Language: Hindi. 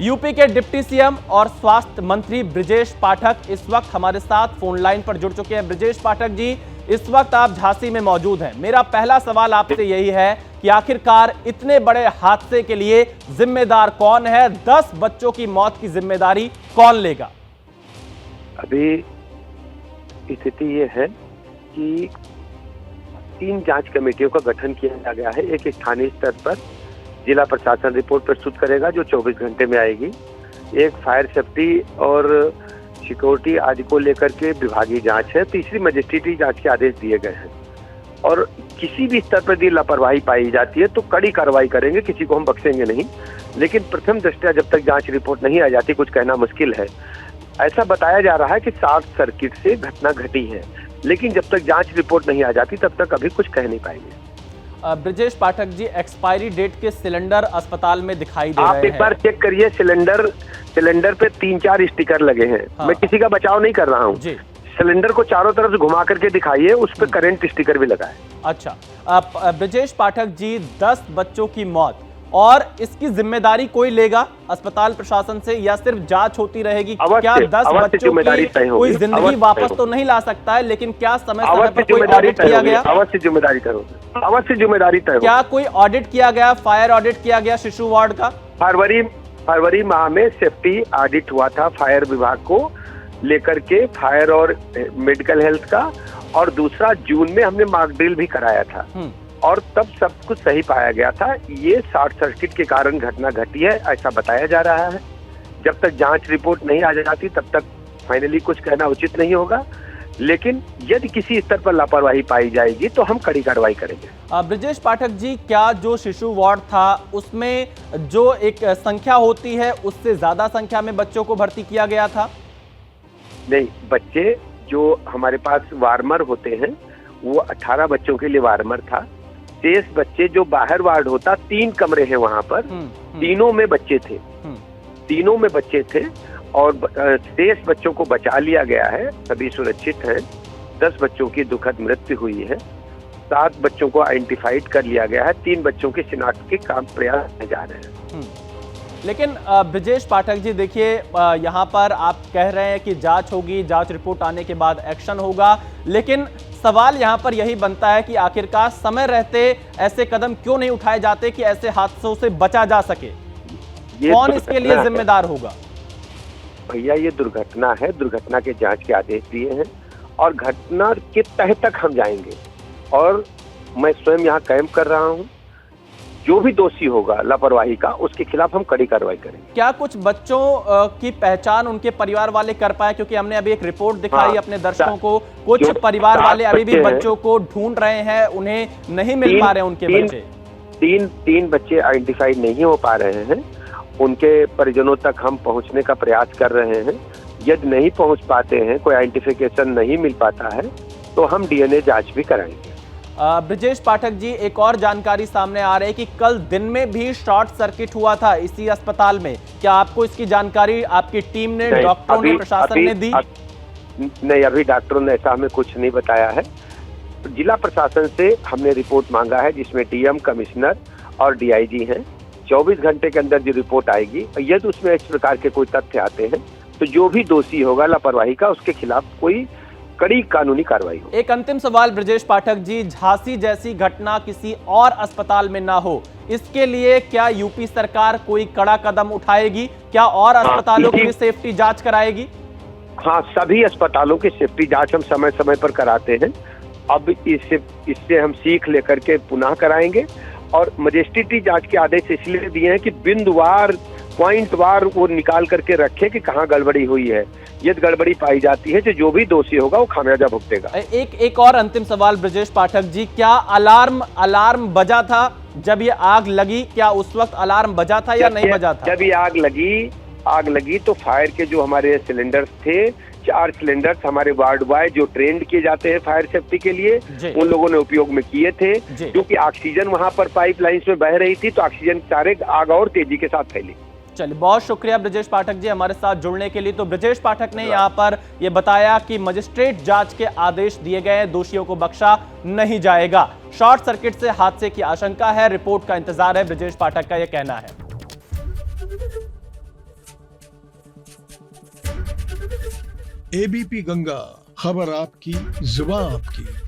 यूपी के डिप्टी सीएम और स्वास्थ्य मंत्री ब्रजेश पाठक इस वक्त हमारे साथ फोन लाइन पर जुड़ चुके हैं। ब्रजेश पाठक जी, इस वक्त आप झांसी में मौजूद हैं। मेरा पहला सवाल आपसे यही है कि आखिरकार इतने बड़े हादसे के लिए जिम्मेदार कौन है? 10 बच्चों की मौत की जिम्मेदारी कौन लेगा? अभी स्थिति ये है कि 3 जांच कमेटियों का गठन किया गया है। एक स्थानीय स्तर पर जिला प्रशासन रिपोर्ट प्रस्तुत करेगा जो 24 घंटे में आएगी। एक फायर सेफ्टी और सिक्योरिटी आदि को लेकर के विभागीय जांच है। तीसरी मजिस्ट्रेटी जांच के आदेश दिए गए हैं और किसी भी स्तर पर यदि लापरवाही पाई जाती है तो कड़ी कार्रवाई करेंगे, किसी को हम बख्शेंगे नहीं। लेकिन प्रथम दृष्टया जब तक जांच रिपोर्ट नहीं आ जाती कुछ कहना मुश्किल है। ऐसा बताया जा रहा है कि शॉर्ट सर्किट से घटना घटी है, लेकिन जब तक जांच रिपोर्ट नहीं आ जाती तब तक अभी कुछ कह नहीं पाएंगे। ब्रजेश पाठक जी, एक्सपायरी डेट के सिलेंडर अस्पताल में दिखाई दे रहे हैं। आप एक बार चेक करिए, सिलेंडर पे 3-4 स्टिकर लगे हैं। हाँ। मैं किसी का बचाव नहीं कर रहा हूँ। सिलेंडर को चारों तरफ से घुमा करके दिखाइए, उस पर करंट स्टिकर भी लगा है। अच्छा, ब्रजेश पाठक जी, 10 बच्चों की मौत और इसकी जिम्मेदारी कोई लेगा अस्पताल प्रशासन से या सिर्फ जांच होती रहेगी? क्या 10 बच्चों की कोई जिंदगी वापस तो नहीं ला सकता है, लेकिन क्या समय पर कोई ऑडिट किया गया? अवश्य जिम्मेदारी तय होगी, अवश्य जिम्मेदारी तय होगी। क्या कोई ऑडिट किया गया, फायर ऑडिट किया गया शिशु वार्ड का? फरवरी माह में सेफ्टी ऑडिट हुआ था फायर विभाग को लेकर के, फायर और मेडिकल हेल्थ का, और दूसरा जून में हमने मॉक ड्रिल भी कराया था और तब सब कुछ सही पाया गया था। ये शॉर्ट सर्किट के कारण घटना घटी है ऐसा बताया जा रहा है। जब तक जांच रिपोर्ट नहीं आ जाती तब तक फाइनली कुछ कहना उचित नहीं होगा, लेकिन यदि किसी स्तर पर लापरवाही पाई जाएगी तो हम कड़ी कार्रवाई करेंगे। ब्रजेश पाठक जी, क्या जो शिशु वार्ड था उसमें जो एक संख्या होती है उससे ज्यादा संख्या में बच्चों को भर्ती किया गया था? नहीं, बच्चे जो हमारे पास वार्मर होते हैं वो 18 बच्चों के लिए वार्मर था। शेष बच्चे जो बाहर वार्ड होता, 3 कमरे हैं वहां पर, तीनों में बच्चे थे और शेष बच्चों को बचा लिया गया है, सभी सुरक्षित हैं। 10 बच्चों की दुखद मृत्यु हुई है, 7 बच्चों को आइडेंटिफाइड कर लिया गया है, 3 बच्चों की शिनाख्त के काम प्रयास किए जा रहे हैं। लेकिन ब्रजेश पाठक जी, देखिए यहाँ पर आप कह रहे हैं कि जांच होगी, जांच रिपोर्ट आने के बाद एक्शन होगा, लेकिन सवाल यहाँ पर यही बनता है कि आखिरकार समय रहते ऐसे कदम क्यों नहीं उठाए जाते कि ऐसे हादसों से बचा जा सके? कौन इसके लिए जिम्मेदार होगा? भैया, ये दुर्घटना है, दुर्घटना के जांच के आदेश दिए हैं और घटना के तह तक हम जाएंगे और मैं स्वयं यहाँ कैंप कर रहा हूँ। जो भी दोषी होगा लापरवाही का उसके खिलाफ हम कड़ी कार्रवाई करेंगे। क्या कुछ बच्चों की पहचान उनके परिवार वाले कर पाए? क्योंकि हमने अभी एक रिपोर्ट दिखाई अपने दर्शकों को, कुछ परिवार वाले अभी भी बच्चों को ढूंढ रहे हैं, उन्हें नहीं मिल पा रहे उनके बच्चे। 3 बच्चे आइडेंटिफाइड नहीं हो पा रहे हैं, उनके परिजनों तक हम पहुंचने का प्रयास कर रहे हैं। यदि नहीं पहुंच पाते हैं, कोई आइडेंटिफिकेशन नहीं मिल पाता है तो हम डीएनए जांच भी कराएंगे। ब्रजेश पाठक जी, एक और जानकारी सामने आ रही है कि कल दिन में भी शॉर्ट सर्किट हुआ था इसी अस्पताल में। क्या आपको इसकी जानकारी आपकी टीम ने, डॉक्टरों ने, प्रशासन ने दी? नहीं, अभी डॉक्टरों ने ऐसा हमें कुछ नहीं बताया है। जिला प्रशासन से हमने रिपोर्ट मांगा है जिसमें डीएम, कमिश्नर और डीआईजी हैं। 24 घंटे के अंदर जो रिपोर्ट आएगी, यदि उसमें इस प्रकार के कोई तथ्य आते हैं तो जो भी दोषी होगा लापरवाही का उसके खिलाफ कोई कड़ी कानूनी कार्रवाई हो। एक अंतिम सवाल ब्रजेश पाठक जी, झांसी जैसी घटना किसी और अस्पताल में ना हो, इसके लिए क्या यूपी सरकार कोई कड़ा कदम उठाएगी? क्या और अस्पतालों की सेफ्टी जांच कराएगी? हाँ, सभी अस्पतालों की सेफ्टी जांच हम समय समय पर कराते हैं। अब इससे हम सीख लेकर के पुनः कराएंगे और मजिस्ट्रेटी जांच के आदेश इसलिए दिए हैं कि बिंदुवार, पॉइंटवार वो निकाल करके रखे कि कहाँ गड़बड़ी हुई है। यदि गड़बड़ी पाई जाती है तो जो भी दोषी होगा वो खामियाजा भुगतेगा। एक और अंतिम सवाल ब्रजेश पाठक जी, क्या अलार्म बजा था जब ये आग लगी? क्या उस वक्त अलार्म बजा था या नहीं बजा था? जब ये आग लगी तो फायर के जो हमारे सिलेंडर्स थे, 4 सिलेंडर्स हमारे वार्ड बॉय जो ट्रेंड किए जाते हैं फायर सेफ्टी के लिए, उन लोगों ने उपयोग में किए थे। क्योंकि ऑक्सीजन वहां पर पाइपलाइंस में बह रही थी तो ऑक्सीजन सारे आग और तेजी के साथ फैली। चलिए, बहुत शुक्रिया ब्रजेश पाठक जी हमारे साथ जुड़ने के लिए। तो ब्रजेश पाठक ने यहाँ पर यह बताया कि मजिस्ट्रेट जांच के आदेश दिए गए हैं, दोषियों को बख्शा नहीं जाएगा। शॉर्ट सर्किट से हादसे की आशंका है, रिपोर्ट का इंतजार है, ब्रजेश पाठक का यह कहना है। एबीपी गंगा, खबर आपकी, जुबान आपकी।